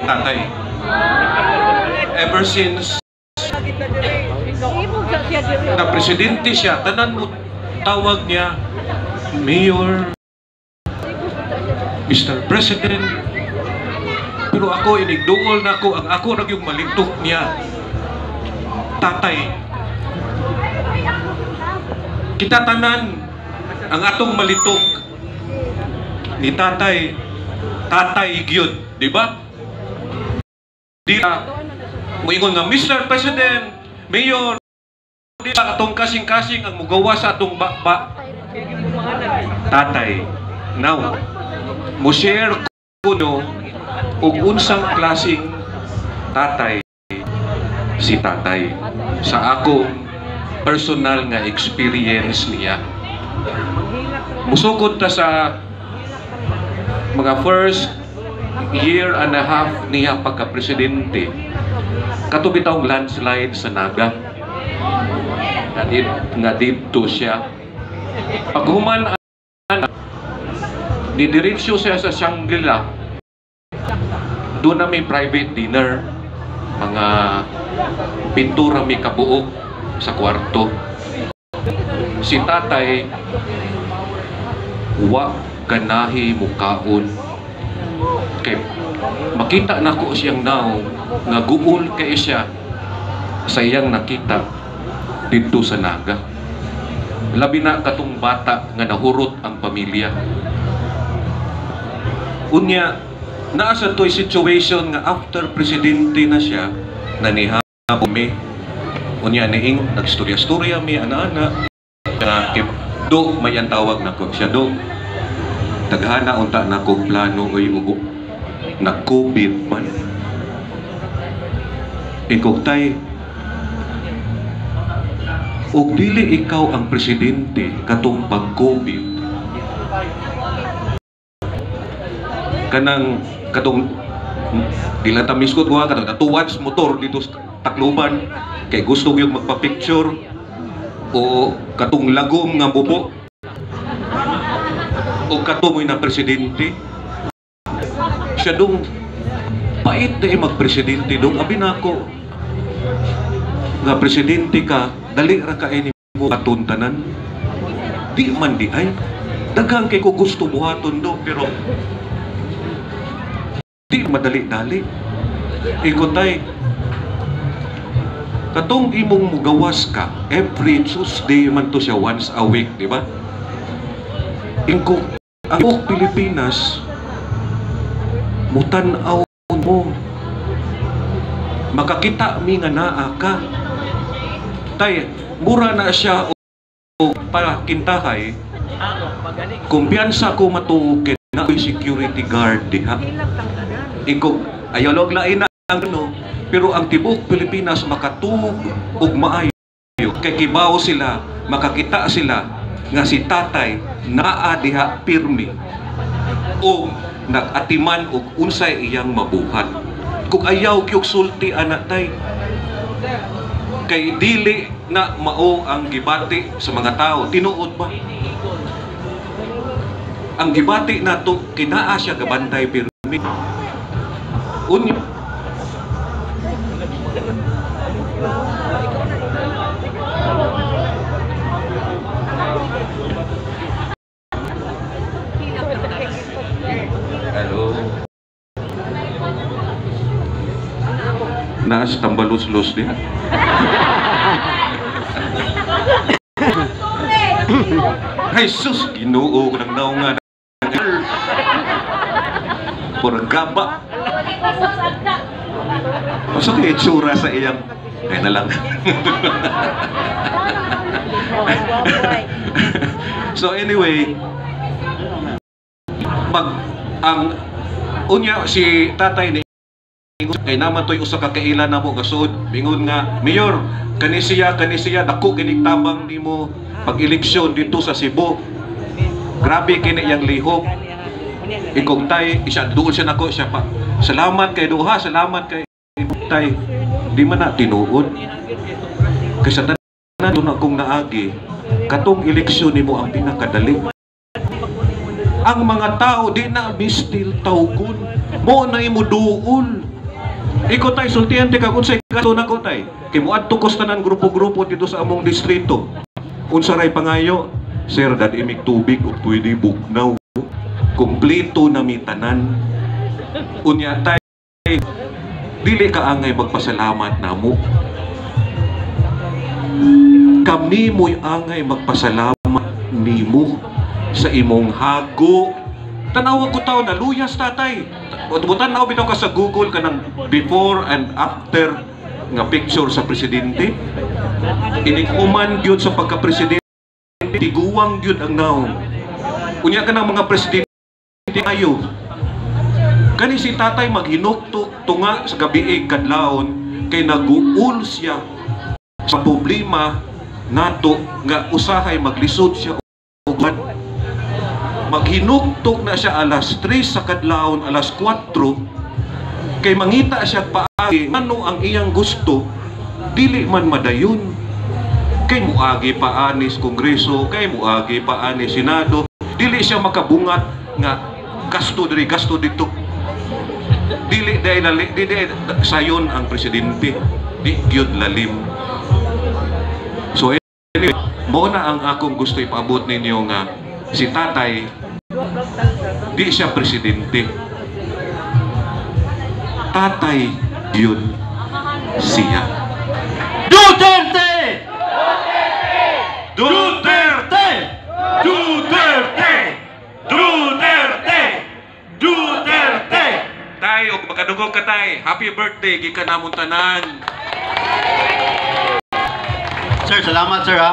tatay. Ever since na presidente siya, tanan mo tawag niya Mayor, Mr. President. Pero ako inigduol na ako, ang ako yung malintok niya, tatay. Kita tanan ang atong malitok ni tatay, tatay gyud, di ba? Di na moingon nga Mr. President, Mayor, di ba atong kasing-kasing ang mugawa sa atong tatay. Now, mo share ko no ug unsang klaseng tatay si tatay sa akong personal nga experience niya. Musukod ta sa mga first year and a half niya pagka-presidente, katubitaw landslide sa Naga nga dito siya. Paghuman didiretsyo siya sa Shangri-La, doon na may private dinner, mga pintura may kabuok sa kwarto. Si tatay wa ganahi mukaon kay makita nako siyang now nga guol kay siya sa iyang nakita dito sa Naga. Labi na katong bata nga nahurot ang pamilya. Unya, naasa to'y situation nga after presidente na siya, nanihapon mi. Unya, niing nagstorya-storya mi, ana-ana. Do, may ang tawag na ko siya, do. Taghana unta na ko plano ay ugo. Nag-COVID man. Ikaw tay, og dili ikaw ang presidente katong pag-COVID. Kanang katong dilatamis ko tuwa katong natuwads motor dito sa Tacloban kay gusto yung magpa-picture o katong lagom nga bubo o katumoy na presidente siya dong pait na mag-presidente dong abi na ako nga presidente ka dali ra ka ini mo katuntanan di man di ay daghang kay ko gusto buhaton do pero di madali-dali. Ikotay, katong imong mugawas ka, every Tuesday man to siya once a week, di ba? Ingko, ang Pilipinas, mutanaw mo. Makakita mi nga naa ka. Tay, mura na siya o pakintahay. Kumpiyansa ko matukin na security guard diha. Ikaw, ayolog lain na ang ano, pero ang tibok Pilipinas makatug ug maayo. Kay kibaw sila, makakita sila nga si tatay naa diha pirmi o nag-atiman og unsay iyang mabuhat. Kung ayaw kyog sulti anak tay, kay dili na mao ang gibati sa mga tao. Tinuod ba? Ang gibati nato kinaa siya gabantay pirmi. Unyo. Hello. Naas tambalus-lus din. Jesus, Ginoo ko nang naungan. Pura gaba. Masa kayo itsura sa iyang kaya na lang. So anyway, ang unya si tatay ni kay naman to'y usa ka kailan na mo gasod bingon nga Mayor kani siya dako kining tabang nimo pag-eleksyon dito sa Cebu. Grabe kini yang lihok. Ikaw tay, doon siya nako siya pa. Salamat kay duha, salamat kay tay. Di man na tinuod. Kasi tanan doon akong naagi, katong eleksyon nimo ang pinakadali. Ang mga tao di na mistil tawgon. Mo na imo duol. Iko tay sultihan ti kag unsay gasto na ko tay. Kay moadto ko sa tanan grupo-grupo dito sa among distrito. Unsa ray pangayo? Sir, dad imig tubig o pwede bugnaw. Kompleto na mi tanan. Unya tay dili ka angay magpasalamat namo. Kami mo'y angay magpasalamat nimo sa imong hago. Tanawa ko tao na luyas tatay. Butan na bitaw ka sa Google kanang before and after nga picture sa presidente. Inikuman gyud sa pagka-presidente, tiguwang gyud ang naong. Unya ka ng mga presidente ayo. Kani si tatay maghinuktok tunga sa gabi kadlawon kay naguul siya sa problema nato nga usahay maglisod siya og maghinuktok na siya alas 3 sa kadlawon, alas 4 kay mangita siya paagi ano ang iyang gusto, dili man madayon. Kay muagi pa ani sa Kongreso, kay muagi pa ani Senado, dili siya makabungat nga gasto diri gasto dito. Dili sayon ang presidente, di gyud lalim. So anyway, mo na ang akong gusto ipaabot ninyo nga si tatay di siya presidente. Tatay yun siya. Duterte! Duterte! Duterte! Duterte! Duterte! Tay, og makadugog ka tay. Happy birthday gikan namon tanan. Sir, salamat sir ha.